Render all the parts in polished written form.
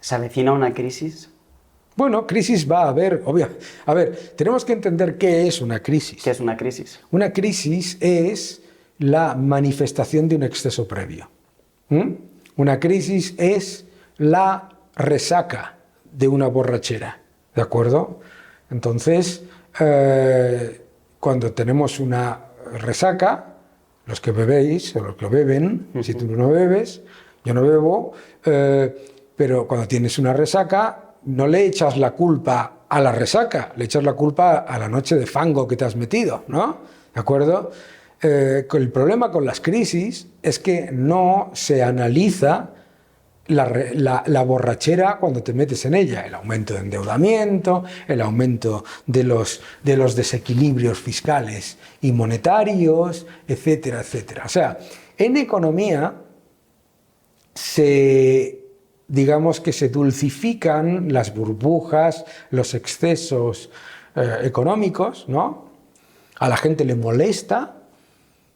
¿Se avecina una crisis? Bueno, crisis va a haber, obvio. A ver, tenemos que entender qué es una crisis. ¿Qué es una crisis? Una crisis es la manifestación de un exceso previo. Una crisis es la resaca de una borrachera, ¿de acuerdo? Entonces, cuando tenemos una resaca, los que bebéis o los que beben, si tú no bebes, yo no bebo, pero cuando tienes una resaca, no le echas la culpa a la resaca, le echas la culpa a la noche de fango que te has metido, ¿no? ¿De acuerdo? El problema con las crisis es que no se analiza la borrachera cuando te metes en ella, el aumento de endeudamiento, el aumento de los desequilibrios fiscales y monetarios, etcétera, etcétera. O sea, en economía digamos que se dulcifican las burbujas, los excesos económicos, ¿no? A la gente le molesta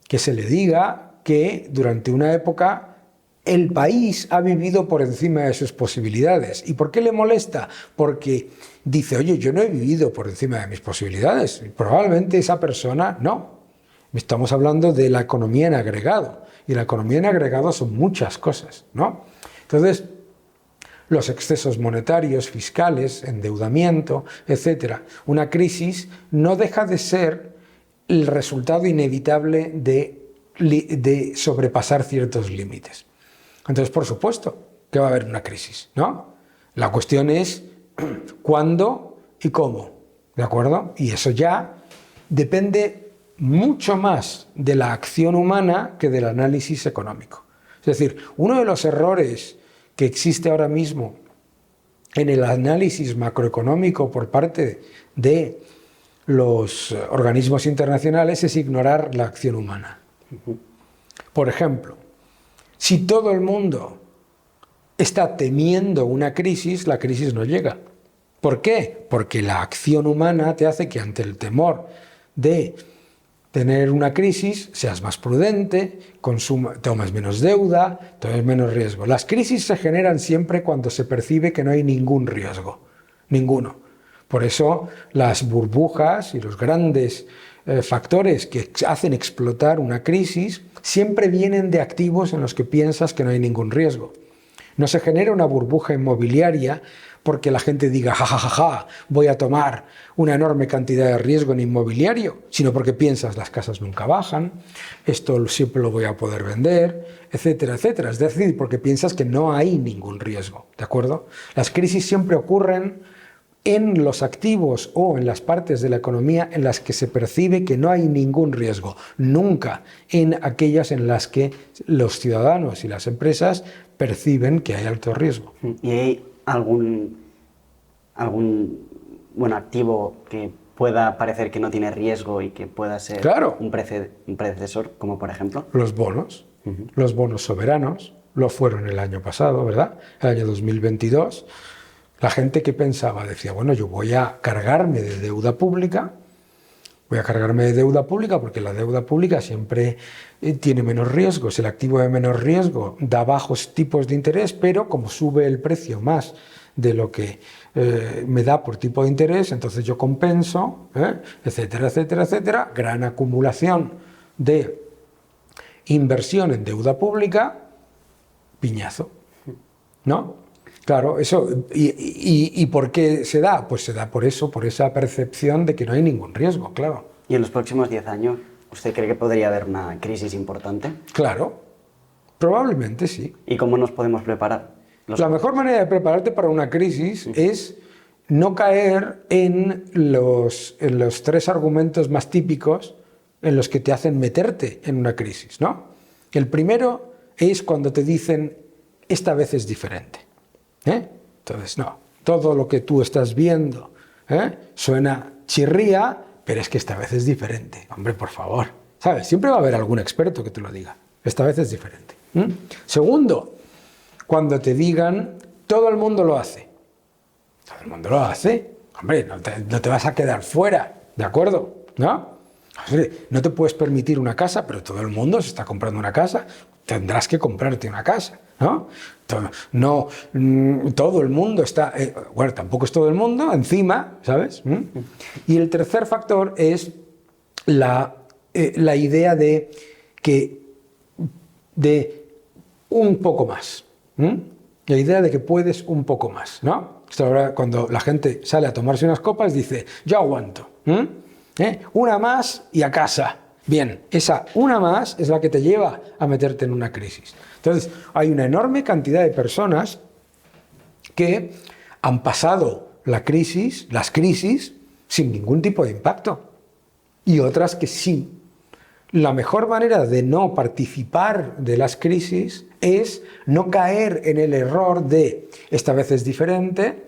que se le diga que durante una época el país ha vivido por encima de sus posibilidades. ¿Y por qué le molesta? Porque dice, oye, yo no he vivido por encima de mis posibilidades. Y probablemente esa persona no. Estamos hablando de la economía en agregado. Y la economía en agregado son muchas cosas, ¿no? Entonces, los excesos monetarios, fiscales, endeudamiento, etc. Una crisis no deja de ser el resultado inevitable de sobrepasar ciertos límites. Entonces, por supuesto que va a haber una crisis, ¿no? La cuestión es cuándo y cómo, ¿de acuerdo? Y eso ya depende mucho más de la acción humana que del análisis económico. Es decir, uno de los errores que existe ahora mismo en el análisis macroeconómico por parte de los organismos internacionales es ignorar la acción humana. Por ejemplo, si todo el mundo está temiendo una crisis, la crisis no llega. ¿Por qué? Porque la acción humana te hace que ante el temor de tener una crisis seas más prudente, tomes menos deuda, tomes menos riesgo. Las crisis se generan siempre cuando se percibe que no hay ningún riesgo, ninguno. Por eso las burbujas y los grandes factores que hacen explotar una crisis siempre vienen de activos en los que piensas que no hay ningún riesgo. No se genera una burbuja inmobiliaria porque la gente diga, ja, voy a tomar una enorme cantidad de riesgo en inmobiliario, sino porque piensas, las casas nunca bajan, esto siempre lo voy a poder vender, etcétera, etcétera. Es decir, porque piensas que no hay ningún riesgo, ¿de acuerdo? Las crisis siempre ocurren en los activos o en las partes de la economía en las que se percibe que no hay ningún riesgo, nunca en aquellas en las que los ciudadanos y las empresas perciben que hay alto riesgo. ¿Y hay algún activo que pueda parecer que no tiene riesgo y que pueda ser un predecesor, como por ejemplo? Los bonos. Los bonos soberanos lo fueron el año pasado, ¿verdad? El año 2022. La gente que pensaba decía, bueno, yo voy a cargarme de deuda pública, porque la deuda pública siempre tiene menos riesgos, el activo de menos riesgo da bajos tipos de interés, pero como sube el precio más de lo que me da por tipo de interés, entonces yo compenso, etcétera, etcétera, etcétera, gran acumulación de inversión en deuda pública, piñazo, ¿no? Claro, eso. ¿Y por qué se da? Pues se da por eso, por esa percepción de que no hay ningún riesgo, claro. ¿Y en los próximos 10 años usted cree que podría haber una crisis importante? Claro, probablemente sí. ¿Y cómo nos podemos preparar? La mejor manera de prepararte para una crisis es no caer en los 3 argumentos más típicos en los que te hacen meterte en una crisis, ¿no? El primero es cuando te dicen, esta vez es diferente. Entonces, no, todo lo que tú estás viendo suena chirría, pero es que esta vez es diferente. Hombre, por favor, ¿sabes? Siempre va a haber algún experto que te lo diga. Esta vez es diferente. Segundo, cuando te digan, todo el mundo lo hace. Todo el mundo lo hace. Hombre, no te vas a quedar fuera, ¿de acuerdo? ¿No? No te puedes permitir una casa, pero todo el mundo se está comprando una casa. tendrás que comprarte una casa, ¿no? No, todo el mundo está... bueno, tampoco es todo el mundo, encima, ¿sabes? Y el tercer factor es la idea de un poco más. La idea de que puedes un poco más, ¿no? Esto ahora, cuando la gente sale a tomarse unas copas, dice, yo aguanto. Una más y a casa. Bien, esa una más es la que te lleva a meterte en una crisis. Entonces, hay una enorme cantidad de personas que han pasado las crisis, sin ningún tipo de impacto. Y otras que sí. La mejor manera de no participar de las crisis es no caer en el error de esta vez es diferente,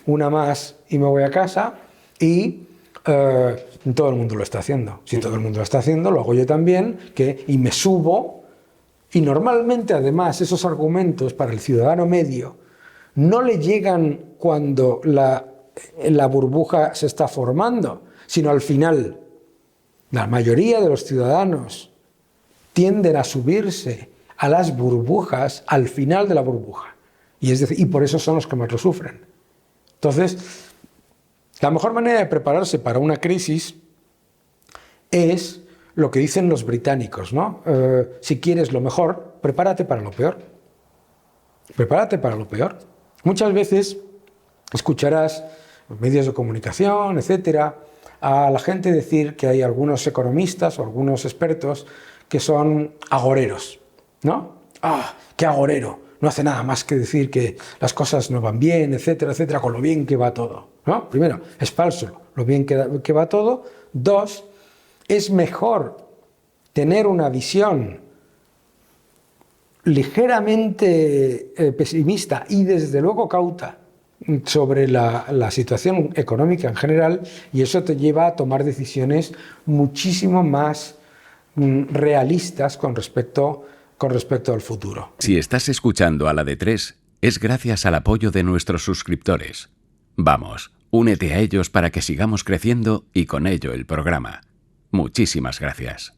una más y me voy a casa, y todo el mundo lo está haciendo. Si todo el mundo lo está haciendo, lo hago yo también, y me subo. Y normalmente, además, esos argumentos para el ciudadano medio no le llegan cuando la burbuja se está formando, sino al final. La mayoría de los ciudadanos tienden a subirse a las burbujas al final de la burbuja. Y por eso son los que más lo sufren. Entonces, la mejor manera de prepararse para una crisis es lo que dicen los británicos, ¿no? Si quieres lo mejor, prepárate para lo peor. Prepárate para lo peor. Muchas veces escucharás en medios de comunicación, etcétera, a la gente decir que hay algunos economistas o algunos expertos que son agoreros, ¿no? ¡Ah, qué agorero! No hace nada más que decir que las cosas no van bien, etcétera, etcétera, con lo bien que va todo, ¿no? Primero, es falso lo bien que va todo. Dos, es mejor tener una visión ligeramente pesimista y desde luego cauta sobre la situación económica en general, y eso te lleva a tomar decisiones muchísimo más realistas con respecto al futuro. Si estás escuchando a la de Tres, es gracias al apoyo de nuestros suscriptores. Vamos, únete a ellos para que sigamos creciendo y con ello el programa. Muchísimas gracias.